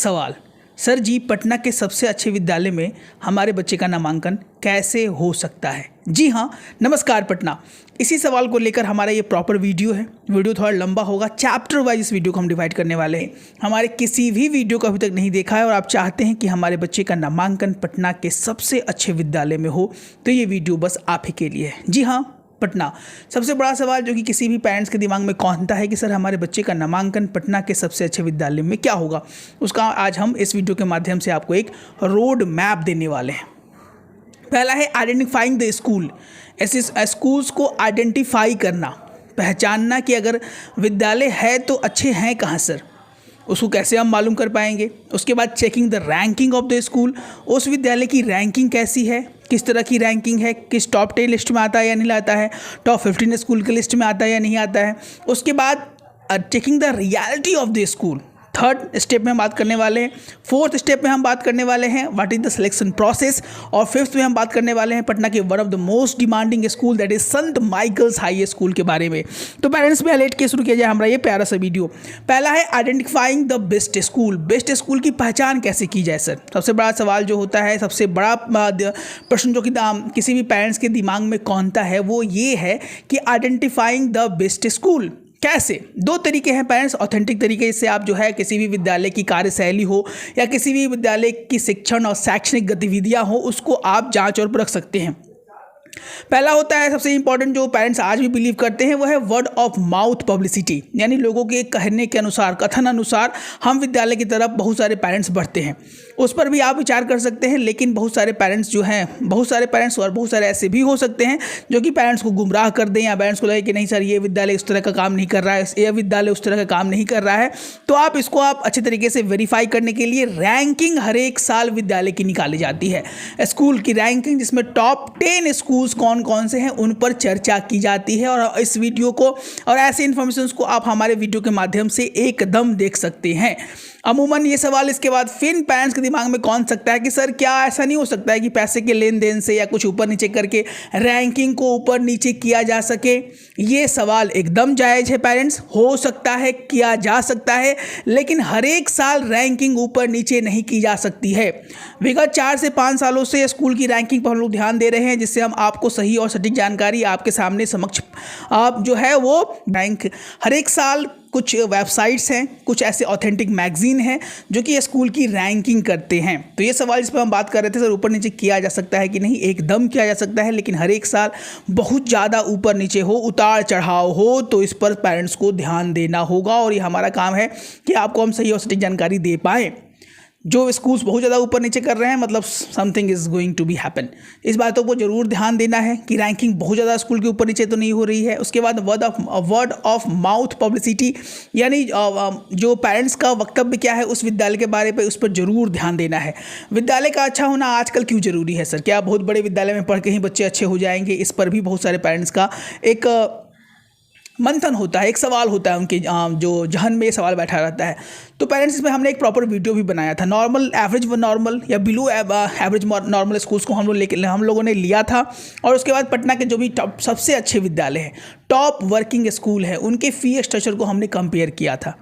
सवाल, सर जी पटना के सबसे अच्छे विद्यालय में हमारे बच्चे का नामांकन कैसे हो सकता है? जी हाँ, नमस्कार पटना। इसी सवाल को लेकर हमारा ये प्रॉपर वीडियो है। वीडियो थोड़ा लंबा होगा, चैप्टर वाइज इस वीडियो को हम डिवाइड करने वाले हैं। हमारे किसी भी वीडियो को अभी तक नहीं देखा है और आप चाहते हैं कि हमारे बच्चे का नामांकन पटना के सबसे अच्छे विद्यालय में हो, तो ये वीडियो बस आप ही के लिए है। जी हाँ, पटना। सबसे बड़ा सवाल जो कि किसी भी पेरेंट्स के दिमाग में कौनता है कि सर हमारे बच्चे का नामांकन पटना के सबसे अच्छे विद्यालय में क्या होगा, उसका आज हम इस वीडियो के माध्यम से आपको एक रोड मैप देने वाले हैं। पहला है आइडेंटिफाइंग द स्कूल। ऐसे स्कूल्स को आइडेंटिफाई करना, पहचानना कि अगर विद्यालय है तो अच्छे हैं कहाँ सर, उसको कैसे हम मालूम कर पाएंगे। उसके बाद checking the ranking of the school, उस विद्यालय की रैंकिंग कैसी है, किस तरह की रैंकिंग है, किस टॉप 10 लिस्ट में आता है या नहीं आता है, टॉप 15 स्कूल के लिस्ट में आता है या नहीं आता है। उसके बाद checking the reality of the school, third step में हम बात करने वाले हैं। फोर्थ स्टेप में हम बात करने वाले हैं what is the selection process, और फिफ्थ में हम बात करने वाले हैं पटना के one of the most demanding school that is Sant Michaels high school के बारे में। तो पेरेंट्स में लेट के शुरू किया जाए हमारा ये प्यारा सा वीडियो। पहला है identifying the best school. Best school की पहचान कैसे की जाए सर, सबसे बड़ा सवाल जो होता है, सबसे बड़ा प्रश्न जो कि किसी भी पेरेंट्स के दिमाग में कौनता है वो ये है कि आइडेंटिफाइंग द बेस्ट स्कूल कैसे। दो तरीके हैं पेरेंट्स, ऑथेंटिक तरीके से आप जो है किसी भी विद्यालय की कार्यशैली हो या किसी भी विद्यालय की शिक्षण और शैक्षणिक गतिविधियां हो, उसको आप जांच और परख सकते हैं। पहला होता है सबसे इंपॉर्टेंट, जो पेरेंट्स आज भी बिलीव करते हैं, वो है वर्ड ऑफ माउथ पब्लिसिटी, यानी लोगों के कहने के अनुसार, कथन अनुसार हम विद्यालय की तरफ बहुत सारे पेरेंट्स बढ़ते हैं। उस पर भी आप विचार कर सकते हैं, लेकिन बहुत सारे पेरेंट्स जो हैं, बहुत सारे पेरेंट्स और बहुत सारे ऐसे भी हो सकते हैं जो कि पेरेंट्स को गुमराह कर दें या पेरेंट्स को लगे कि नहीं सर ये विद्यालय उस तरह का काम नहीं कर रहा है, ये विद्यालय उस तरह का काम नहीं कर रहा है। तो आप इसको आप अच्छे तरीके से वेरीफाई करने के लिए रैंकिंग हर एक साल विद्यालय की निकाली जाती है, स्कूल की रैंकिंग, जिसमें टॉप 10 स्कूल्स कौन कौन से हैं उन पर चर्चा की जाती है। और इस वीडियो को और ऐसे इन्फॉर्मेशन को आप हमारे वीडियो के माध्यम से एकदम देख सकते हैं। अमूमन ये सवाल इसके बाद फिर पेरेंट्स के दिमाग में कौन सकता है कि सर क्या ऐसा नहीं हो सकता है कि पैसे के लेन देन से या कुछ ऊपर नीचे करके रैंकिंग को ऊपर नीचे किया जा सके। ये सवाल एकदम जायज़ है पेरेंट्स, हो सकता है, किया जा सकता है, लेकिन हर एक साल रैंकिंग ऊपर नीचे नहीं की जा सकती है। विगत 4 से 5 सालों से स्कूल की रैंकिंग पर हम लोग ध्यान दे रहे हैं, जिससे हम आपको सही और सटीक जानकारी आपके सामने समक्ष आप जो है वो रैंक हर एक साल। कुछ वेबसाइट्स हैं, कुछ ऐसे ऑथेंटिक मैगजीन हैं जो कि स्कूल की रैंकिंग करते हैं। तो ये सवाल जिस पर हम बात कर रहे थे सर, ऊपर नीचे किया जा सकता है कि नहीं, एकदम किया जा सकता है, लेकिन हर एक साल बहुत ज़्यादा ऊपर नीचे हो, उतार चढ़ाव हो, तो इस पर पेरेंट्स को ध्यान देना होगा। और ये हमारा काम है कि आपको हम सही और सटीक जानकारी दे पाएँ। जो स्कूल्स बहुत ज़्यादा ऊपर नीचे कर रहे हैं, मतलब something is going to be happen. इस बातों को जरूर ध्यान देना है कि रैंकिंग बहुत ज़्यादा स्कूल के ऊपर नीचे तो नहीं हो रही है। उसके बाद वर्ड ऑफ माउथ पब्लिसिटी, यानी जो पेरेंट्स का वक्तव्य क्या है उस विद्यालय के बारे में, उस पर जरूर ध्यान देना है। विद्यालय का अच्छा होना आजकल क्यों जरूरी है सर, क्या बहुत बड़े विद्यालय में पढ़ के ही बच्चे अच्छे हो जाएंगे? इस पर भी बहुत सारे पेरेंट्स का एक मंथन होता है, एक सवाल होता है उनके जो जहन में ये सवाल बैठा रहता है। तो पेरेंट्स इसमें हमने एक प्रॉपर वीडियो भी बनाया था, नॉर्मल, एवरेज व नॉर्मल या बिलो एवरेज नॉर्मल स्कूल्स को हम लोगों ने लिया था। और उसके बाद पटना के जो भी टॉप सबसे अच्छे विद्यालय हैं, टॉप वर्किंग स्कूल हैं, उनके फ़ी स्ट्रक्चर को हमने कंपेयर किया था।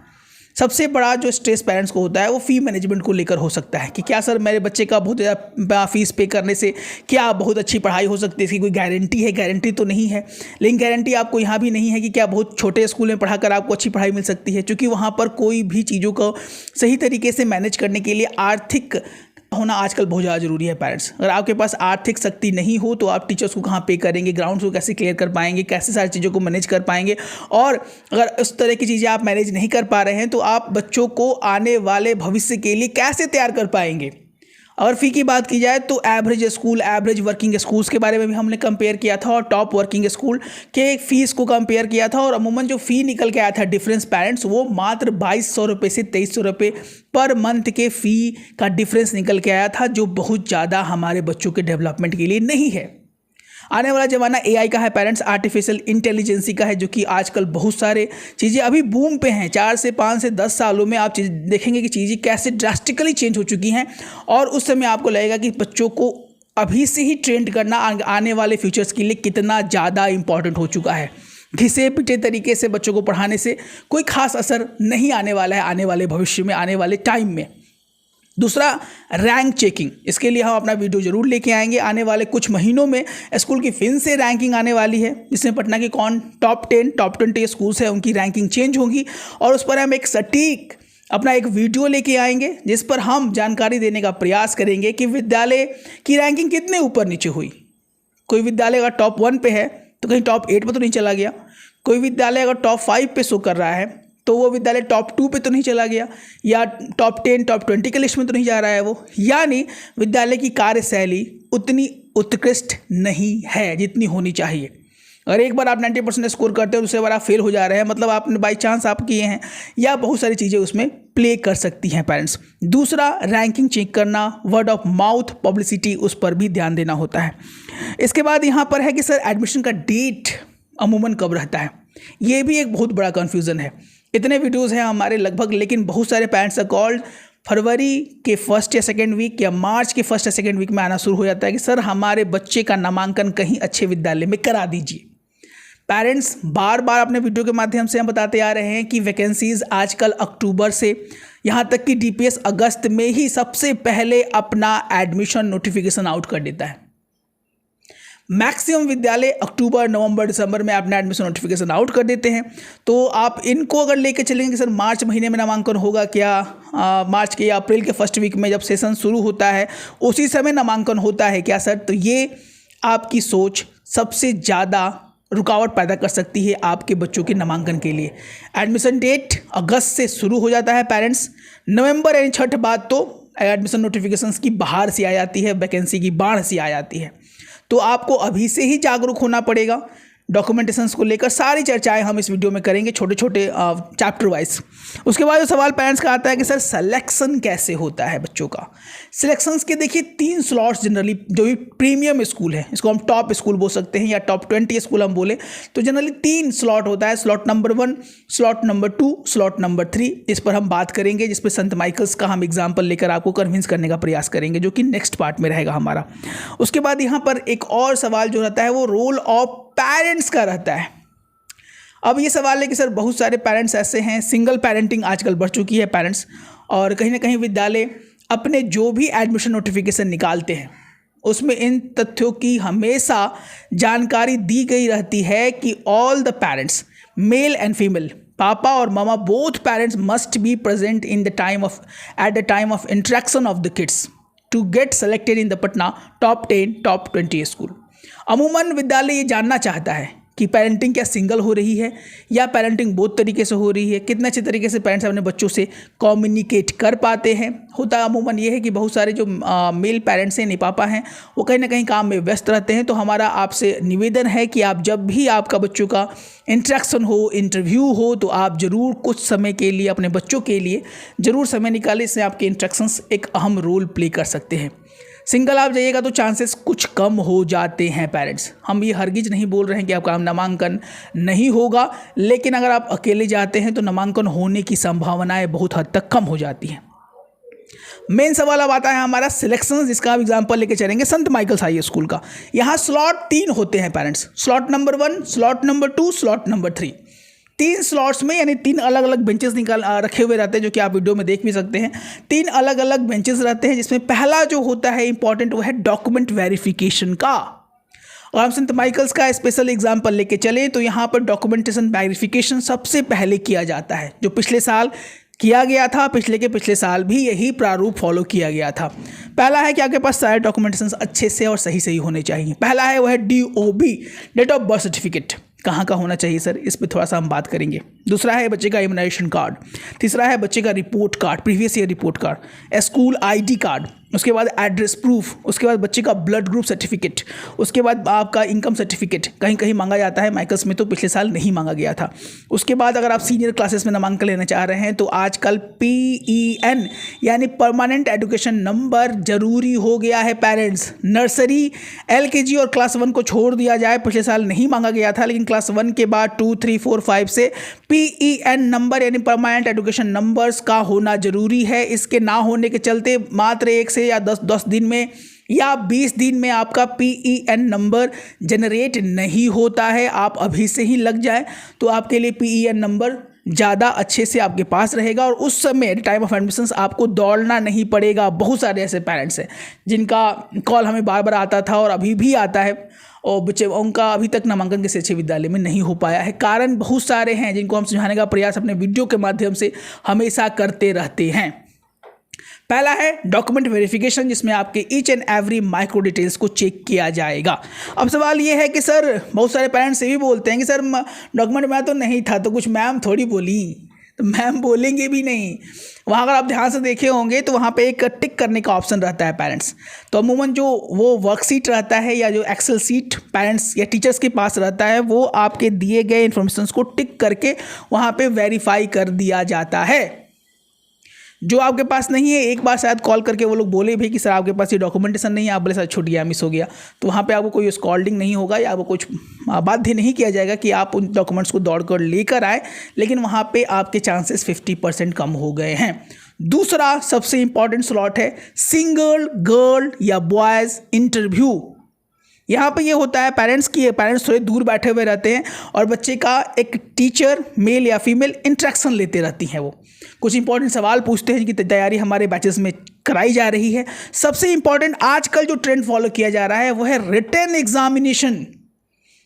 सबसे बड़ा जो स्ट्रेस पेरेंट्स को होता है वो फ़ी मैनेजमेंट को लेकर हो सकता है कि क्या सर मेरे बच्चे का बहुत ज़्यादा फ़ीस पे करने से क्या बहुत अच्छी पढ़ाई हो सकती है, इसकी कोई गारंटी है? गारंटी तो नहीं है, लेकिन गारंटी आपको यहाँ भी नहीं है कि क्या बहुत छोटे स्कूल में पढ़ाकर आपको अच्छी पढ़ाई मिल सकती है, क्योंकि वहाँ पर कोई भी चीज़ों को सही तरीके से मैनेज करने के लिए आर्थिक होना आजकल बहुत ज़्यादा जरूरी है पेरेंट्स। अगर आपके पास आर्थिक शक्ति नहीं हो तो आप टीचर्स को कहाँ पे करेंगे, ग्राउंड्स को कैसे क्लियर कर पाएंगे, कैसे सारी चीज़ों को मैनेज कर पाएंगे। और अगर उस तरह की चीज़ें आप मैनेज नहीं कर पा रहे हैं तो आप बच्चों को आने वाले भविष्य के लिए कैसे तैयार कर पाएंगे। अगर फ़ी की बात की जाए तो average school, average working schools के बारे में भी हमने कंपेयर किया था और टॉप वर्किंग स्कूल के फ़ीस को कंपेयर किया था। और अमूमन जो फ़ी निकल के आया था डिफरेंस पेरेंट्स, वो मात्र 2200 रुपये से 2300 रुपये पर मंथ के फ़ी का डिफरेंस निकल के आया था, जो बहुत ज़्यादा हमारे बच्चों के डेवलपमेंट के लिए नहीं है। आने वाला ज़माना एआई का है पेरेंट्स, आर्टिफिशियल इंटेलिजेंसी का है, जो कि आजकल बहुत सारे चीज़ें अभी बूम पे हैं। 4 से 5 से 10 सालों में आप देखेंगे कि चीज़ें कैसे ड्रास्टिकली चेंज हो चुकी हैं। और उस समय आपको लगेगा कि बच्चों को अभी से ही ट्रेंड करना आने वाले फ्यूचर्स के लिए कितना ज़्यादा इंपॉर्टेंट हो चुका है। घिसे पिटे तरीके से बच्चों को पढ़ाने से कोई खास असर नहीं आने वाला है आने वाले भविष्य में, आने वाले टाइम में। दूसरा रैंक चेकिंग, इसके लिए हम अपना वीडियो जरूर लेके आएंगे। आने वाले कुछ महीनों में स्कूल की फिर से रैंकिंग आने वाली है, जिसमें पटना के कौन टॉप 10 टॉप 20 स्कूल्स हैं उनकी रैंकिंग चेंज होगी, और उस पर हम एक सटीक अपना एक वीडियो लेके आएंगे जिस पर हम जानकारी देने का प्रयास करेंगे कि विद्यालय की रैंकिंग कितने ऊपर नीचे हुई। कोई विद्यालय अगर टॉप 1 पे है तो कहीं टॉप 8 पे तो नहीं चला गया, कोई विद्यालय अगर टॉप 5 पे शो कर रहा है तो वो विद्यालय टॉप 2 पे तो नहीं चला गया, या टॉप 10 टॉप 20 के लिस्ट में तो नहीं जा रहा है वो। यानी विद्यालय की कार्यशैली उतनी उत्कृष्ट नहीं है जितनी होनी चाहिए। अगर एक बार आप 90% स्कोर करते हो, दूसरे बार आप फेल हो जा रहे हैं, मतलब आपने बाई चांस आप किए हैं, या बहुत सारी चीज़ें उसमें प्ले कर सकती हैं पेरेंट्स। दूसरा रैंकिंग चेक करना, वर्ड ऑफ माउथ पब्लिसिटी, उस पर भी ध्यान देना होता है। इसके बाद यहाँ पर है कि सर एडमिशन का डेट अमूमन कब रहता है, ये भी एक बहुत बड़ा कन्फ्यूज़न है। इतने वीडियोज़ हैं हमारे लगभग, लेकिन बहुत सारे पेरेंट्स का कॉल फरवरी के फर्स्ट या सेकेंड वीक या मार्च के फर्स्ट या सेकेंड वीक में आना शुरू हो जाता है कि सर हमारे बच्चे का नामांकन कहीं अच्छे विद्यालय में करा दीजिए। पेरेंट्स बार बार अपने वीडियो के माध्यम से हम बताते आ रहे हैं कि वैकेंसीज़ आजकल अक्टूबर से यहाँ तक कि DPS अगस्त में ही सबसे पहले अपना एडमिशन नोटिफिकेशन आउट कर देता है। मैक्सिमम विद्यालय अक्टूबर नवंबर दिसंबर में अपना एडमिशन नोटिफिकेशन आउट कर देते हैं। तो आप इनको अगर लेके चलेंगे कि सर मार्च महीने में नामांकन होगा क्या, मार्च के या अप्रैल के फर्स्ट वीक में जब सेशन शुरू होता है उसी समय नामांकन होता है क्या सर, तो ये आपकी सोच सबसे ज़्यादा रुकावट पैदा कर सकती है आपके बच्चों के नामांकन के लिए। एडमिशन डेट अगस्त से शुरू हो जाता है पेरेंट्स, नवंबर यानी छठ बाद तो एडमिशन नोटिफिकेशंस की बहार सी आ जाती है, वैकेंसी की बाढ़ सी आ जाती है। तो आपको अभी से ही जागरूक होना पड़ेगा। डॉक्यूमेंटेशंस को लेकर सारी चर्चाएं हम इस वीडियो में करेंगे, छोटे छोटे चैप्टर वाइज। उसके बाद जो सवाल पेरेंट्स का आता है कि सर सिलेक्शन कैसे होता है बच्चों का। सिलेक्शंस के देखिए 3 स्लॉट्स जनरली, जो भी प्रीमियम स्कूल है, इसको हम टॉप स्कूल बोल सकते हैं या टॉप 20 स्कूल हम बोले, तो जनरली 3 स्लॉट होता है। Slot number 1, slot number 2, slot number 3। इस पर हम बात करेंगे, जिस पर संत माइकल्स का हम एग्जाम्पल लेकर आपको कन्विंस करने का प्रयास करेंगे, जो कि नेक्स्ट पार्ट में रहेगा हमारा। उसके बाद यहाँ पर एक और सवाल जो रहता है वो रोल ऑफ पेरेंट्स का रहता है। अब ये सवाल है कि सर बहुत सारे पेरेंट्स ऐसे हैं, सिंगल पेरेंटिंग आजकल बढ़ चुकी है पेरेंट्स, और कहीं ना कहीं विद्यालय अपने जो भी एडमिशन नोटिफिकेशन निकालते हैं उसमें इन तथ्यों की हमेशा जानकारी दी गई रहती है कि all the parents, male and female, papa और mama, both parents must be present in the time of at the time of interaction of the kids to get selected in the Patna top 10 top 20 school. अमूमन विद्यालय ये जानना चाहता है कि parenting क्या single हो रही है या पेरेंटिंग बहुत तरीके से हो रही है, कितने अच्छे तरीके से पेरेंट्स अपने बच्चों से कम्युनिकेट कर पाते हैं। होता अमूमन ये है कि बहुत सारे जो मेल पेरेंट्स हैं, नहीं पापा हैं, वो कहीं ना कहीं काम में व्यस्त रहते हैं। तो हमारा आपसे निवेदन है कि आप जब भी आपका बच्चों का इंटरेक्शन हो, इंटरव्यू हो, तो आप ज़रूर कुछ समय के लिए अपने बच्चों के लिए ज़रूर समय निकालें। इससे आपके इंटरेक्शंस एक अहम रोल प्ले कर सकते हैं। सिंगल आप जाइएगा तो चांसेस कुछ कम हो जाते हैं पेरेंट्स। हम ये हरगिज नहीं बोल रहे हैं कि आपका नामांकन नहीं होगा, लेकिन अगर आप अकेले जाते हैं तो नामांकन होने की संभावनाएं बहुत हद तक कम हो जाती हैं। मेन सवाल अब आता है हमारा सिलेक्शन, जिसका आप एग्जाम्पल लेके चलेंगे संत माइकल्स हाई स्कूल का। यहाँ स्लॉट 3 होते हैं parents, slot number 1, slot number 2, slot number 3। 3 slots में यानी 3 अलग अलग बेंचेस रखे हुए रहते हैं, जो कि आप वीडियो में देख भी सकते हैं। 3 अलग अलग बेंचेस रहते हैं, जिसमें पहला जो होता है इंपॉर्टेंट वो है डॉक्यूमेंट वेरिफिकेशन का। और हम संत माइकल्स का स्पेशल एग्जाम्पल लेके चलें तो यहाँ पर डॉक्यूमेंटेशन वेरिफिकेशन सबसे पहले किया जाता है, जो पिछले साल किया गया था, पिछले के पिछले साल भी यही प्रारूप फॉलो किया गया था। पहला है कि आपके पास सारे डॉक्यूमेंटेशन अच्छे से और सही होने चाहिए। पहला है वह है DOB, date of birth certificate. कहाँ का होना चाहिए सर, इस पर थोड़ा सा हम बात करेंगे। दूसरा है बच्चे का इम्यूनाइजेशन कार्ड। तीसरा है बच्चे का report card, previous year report card, school ID card. उसके बाद एड्रेस प्रूफ, उसके बाद बच्चे का ब्लड ग्रुप सर्टिफिकेट, उसके बाद आपका इनकम सर्टिफिकेट कहीं कहीं मांगा जाता है, माइकल्स में तो पिछले साल नहीं मांगा गया था। उसके बाद अगर आप सीनियर क्लासेस में नामांकन लेना चाह रहे हैं तो आजकल PEN यानी परमानेंट एजुकेशन नंबर जरूरी हो गया है पेरेंट्स। नर्सरी, LKG और क्लास 1 को छोड़ दिया जाए, पिछले साल नहीं मांगा गया था, लेकिन क्लास 1 के बाद 2, 3, 4, 5 से PEN नंबर यानी परमानेंट एजुकेशन नंबर्स का होना जरूरी है। इसके ना होने के चलते मात्र 1 या 10 दिन में या 20 दिन में आपका PEN नंबर जनरेट नहीं होता है। आप अभी से ही लग जाए तो आपके लिए PEN नंबर ज़्यादा अच्छे से आपके पास रहेगा और उस समय टाइम ऑफ एडमिशन्स आपको दौड़ना नहीं पड़ेगा। बहुत सारे ऐसे पेरेंट्स हैं जिनका कॉल हमें बार बार आता था और अभी भी आता है और बच्चे उनका अभी तक नामांकन किसी अच्छे विद्यालय में नहीं हो पाया है। कारण बहुत सारे हैं जिनको हम समझाने का प्रयास अपने वीडियो के माध्यम से हमेशा करते रहते हैं। पहला है डॉक्यूमेंट वेरिफिकेशन, जिसमें आपके each and every micro details को चेक किया जाएगा। अब सवाल ये है कि सर बहुत सारे पेरेंट्स ये भी बोलते हैं कि सर डॉक्यूमेंट में तो नहीं था तो कुछ मैम थोड़ी बोली, तो मैम बोलेंगे भी नहीं। वहाँ अगर आप ध्यान से देखे होंगे तो वहाँ पे एक टिक करने का ऑप्शन रहता है पेरेंट्स। तो अमूमन जो वो वर्कशीट रहता है या जो एक्सेल सीट पेरेंट्स या टीचर्स के पास रहता है वो आपके दिए गए इन्फॉर्मेशन को टिक करके वहाँ पे वेरीफाई कर दिया जाता है। जो आपके पास नहीं है, एक बार शायद कॉल करके वो लोग बोले भी कि सर आपके पास ये डॉक्यूमेंटेशन नहीं है, आप बोले सर छूट गया, मिस हो गया, तो वहाँ पे आपको कोई स्कॉल्डिंग नहीं होगा या आपको कुछ बाध्य नहीं किया जाएगा कि आप उन डॉक्यूमेंट्स को दौड़ कर लेकर आए, लेकिन वहाँ पे आपके चांसेस 50% कम हो गए हैं। दूसरा सबसे इंपॉर्टेंट स्लॉट है सिंगल गर्ल या बॉयज़ इंटरव्यू। यहाँ पे ये होता है पेरेंट्स थोड़े दूर बैठे हुए रहते हैं और बच्चे का एक टीचर मेल या फीमेल इंटरेक्शन लेते रहती हैं। वो कुछ इंपॉर्टेंट सवाल पूछते हैं जिनकी तैयारी हमारे बैचेस में कराई जा रही है। सबसे इंपॉर्टेंट आजकल जो ट्रेंड फॉलो किया जा रहा है वो है रिटन एग्जामिनेशन।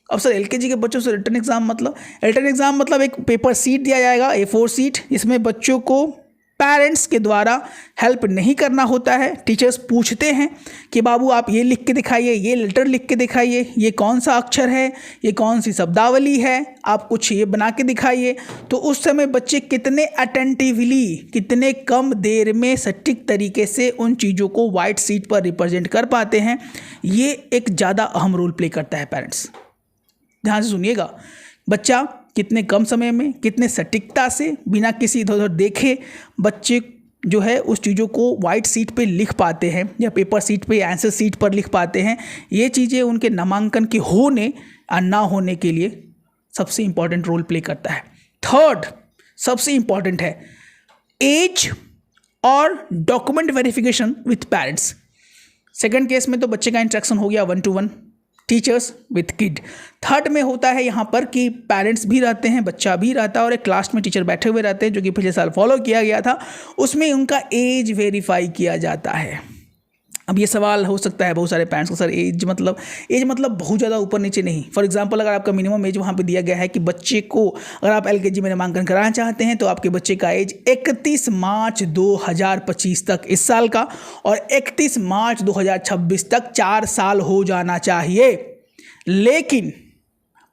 अब सर एलकेजी के बच्चों से रिटन एग्जाम मतलब एक पेपर सीट दिया जाएगा, A4 सीट, जिसमें बच्चों को पेरेंट्स के द्वारा हेल्प नहीं करना होता है। टीचर्स पूछते हैं कि बाबू आप ये लिख के दिखाइए, ये लेटर लिख के दिखाइए, ये कौन सा अक्षर है, ये कौन सी शब्दावली है, आप कुछ ये बना के दिखाइए। तो उस समय बच्चे कितने अटेंटिवली, कितने कम देर में सटीक तरीके से उन चीज़ों को वाइट सीट पर रिप्रेजेंट कर पाते हैं, ये एक ज़्यादा अहम रोल प्ले करता है पेरेंट्स। ध्यान से सुनिएगा, बच्चा कितने कम समय में, कितने सटीकता से, बिना किसी इधर उधर देखे बच्चे जो है उस चीज़ों को वाइट सीट पे लिख पाते हैं या पेपर सीट पे, आंसर सीट पर लिख पाते हैं। ये चीज़ें उनके नामांकन के होने और ना होने के लिए सबसे इम्पॉर्टेंट रोल प्ले करता है। थर्ड सबसे इम्पॉर्टेंट है एज और document verification with parents. Second case में तो बच्चे का इंटरेक्शन हो गया 1-to-1 teachers with kid. Third में होता है यहाँ पर कि पेरेंट्स भी रहते हैं, बच्चा भी रहता है और एक क्लास में टीचर बैठे हुए रहते हैं, जो कि पिछले साल फॉलो किया गया था। उसमें उनका एज वेरीफाई किया जाता है। अब ये सवाल हो सकता है बहुत सारे पेरेंट्स को, सर एज मतलब बहुत ज़्यादा ऊपर नीचे नहीं। फॉर एग्जांपल अगर आपका मिनिमम एज वहाँ पे दिया गया है कि बच्चे को अगर आप एलकेजी में नामांकन कराना चाहते हैं तो आपके बच्चे का एज 31 मार्च 2025 तक इस साल का और 31 मार्च 2026 तक 4 साल हो जाना चाहिए। लेकिन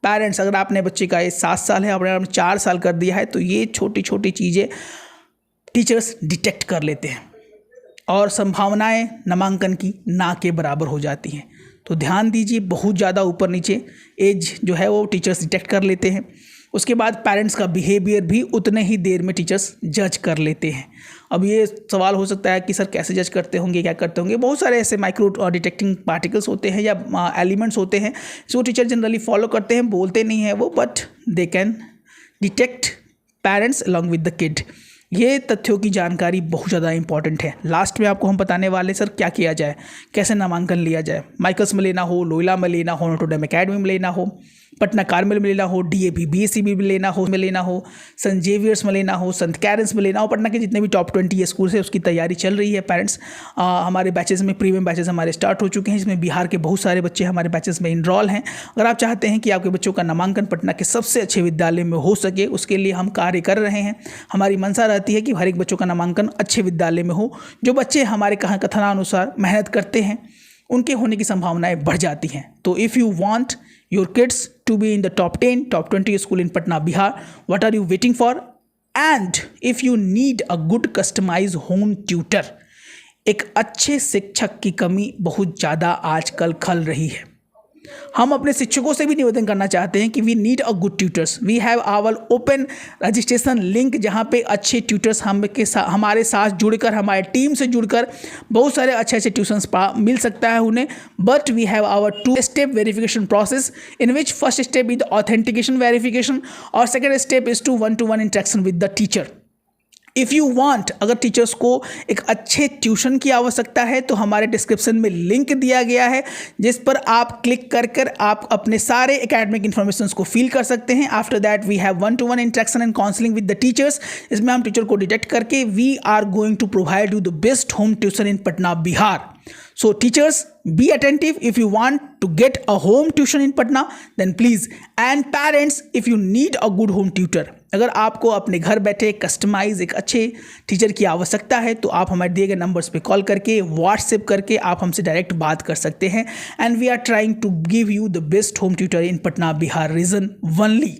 पेरेंट्स अगर आपने बच्चे का एज 7 साल है, आपने 4 साल कर दिया है, तो ये छोटी छोटी चीज़ें टीचर्स डिटेक्ट कर लेते हैं और संभावनाएं नामांकन की ना के बराबर हो जाती हैं। तो ध्यान दीजिए, बहुत ज़्यादा ऊपर नीचे एज जो है वो टीचर्स डिटेक्ट कर लेते हैं। उसके बाद पेरेंट्स का बिहेवियर भी उतने ही देर में टीचर्स जज कर लेते हैं। अब ये सवाल हो सकता है कि सर कैसे जज करते होंगे, क्या करते होंगे। बहुत सारे ऐसे माइक्रो डिटेक्टिंग पार्टिकल्स होते हैं या एलिमेंट्स होते हैं जो टीचर जनरली फॉलो करते हैं, बोलते नहीं हैं वो, but they can detect parents along with the kid. ये तथ्यों की जानकारी बहुत ज़्यादा इंपॉर्टेंट है। लास्ट में आपको हम बताने वाले सर क्या किया जाए, कैसे नामांकन लिया जाए। माइकल्स में लेना हो, लोयला में लेना हो, नोटर डेम अकेडमी में लेना हो, पटना कार्मेल में लेना हो, DAV BSCB में लेना हो, सेंट जेवियर्स में लेना हो, संत कैरेंस में लेना हो, पटना के जितने भी टॉप 20 स्कूल है उसकी तैयारी चल रही है पेरेंट्स। हमारे बैचेस में प्रीमियम बैचेस हमारे स्टार्ट हो चुके हैं, जिसमें बिहार के बहुत सारे बच्चे हमारे बैचेस में इनरोल हैं। अगर आप चाहते हैं कि आपके बच्चों का नामांकन पटना के सबसे अच्छे विद्यालय में हो सके, उसके लिए हम कार्य कर रहे हैं। हमारी मंशा रहती है कि हर एक बच्चों का नामांकन अच्छे विद्यालय में हो। जो बच्चे हमारे कथनानुसार मेहनत करते हैं उनके होने की संभावनाएं बढ़ जाती हैं। तो if you want your kids to be in the top 10, top 20 school in Patna, Bihar, what are you waiting for? And if you need a good customized home tutor, एक अच्छे शिक्षक की कमी बहुत ज़्यादा आजकल खल रही है। हम अपने शिक्षकों से भी निवेदन करना चाहते हैं कि we need a good tutors. We have our open registration link, जहाँ पे अच्छे ट्यूटर्स हमारे साथ जुड़कर, हमारे टीम से जुड़कर बहुत सारे अच्छे ट्यूशन्स मिल सकता है उन्हें। But we have our 2 step verification process, in which first step is the authentication verification और second step is to 1-to-1 interaction with the teacher. If you want, अगर टीचर्स को एक अच्छे ट्यूशन की आवश्यकता है तो हमारे डिस्क्रिप्शन में लिंक दिया गया है जिस पर आप क्लिक कर कर आप अपने सारे एकेडमिक इन्फॉर्मेशन को फिल कर सकते हैं। After that we have 1-to-1 interaction and counselling with the teachers. इसमें हम टीचर को डिटेक्ट करके we are going to provide you the best home tuition in Patna, Bihar. So teachers, be attentive if you want to get a home tuition in Patna, then please. And parents, if you need a good home tutor, अगर आपको अपने घर बैठे customise एक अच्छे teacher की आवश्यकता है तो आप हमारे दिए गए नंबर्स पे कॉल करके, व्हाट्सएप करके आप हमसे डायरेक्ट बात कर सकते हैं। And we are trying to give you the best home tutor in Patna Bihar region only.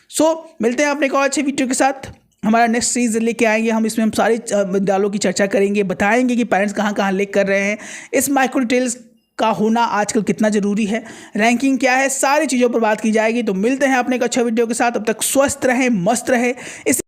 So मिलते हैं अपने एक और अच्छे वीडियो के साथ। हमारा नेक्स्ट सीरीज लेके आएंगे हम, इसमें हम सारे विद्यालयों की चर्चा करेंगे, बताएंगे कि पेरेंट्स कहाँ कहाँ लेक कर रहे हैं, इस माइक्रो डिटेल्स का होना आजकल कितना ज़रूरी है, रैंकिंग क्या है, सारी चीज़ों पर बात की जाएगी। तो मिलते हैं अपने एक अच्छा वीडियो के साथ। अब तक स्वस्थ रहें, मस्त रहें। इस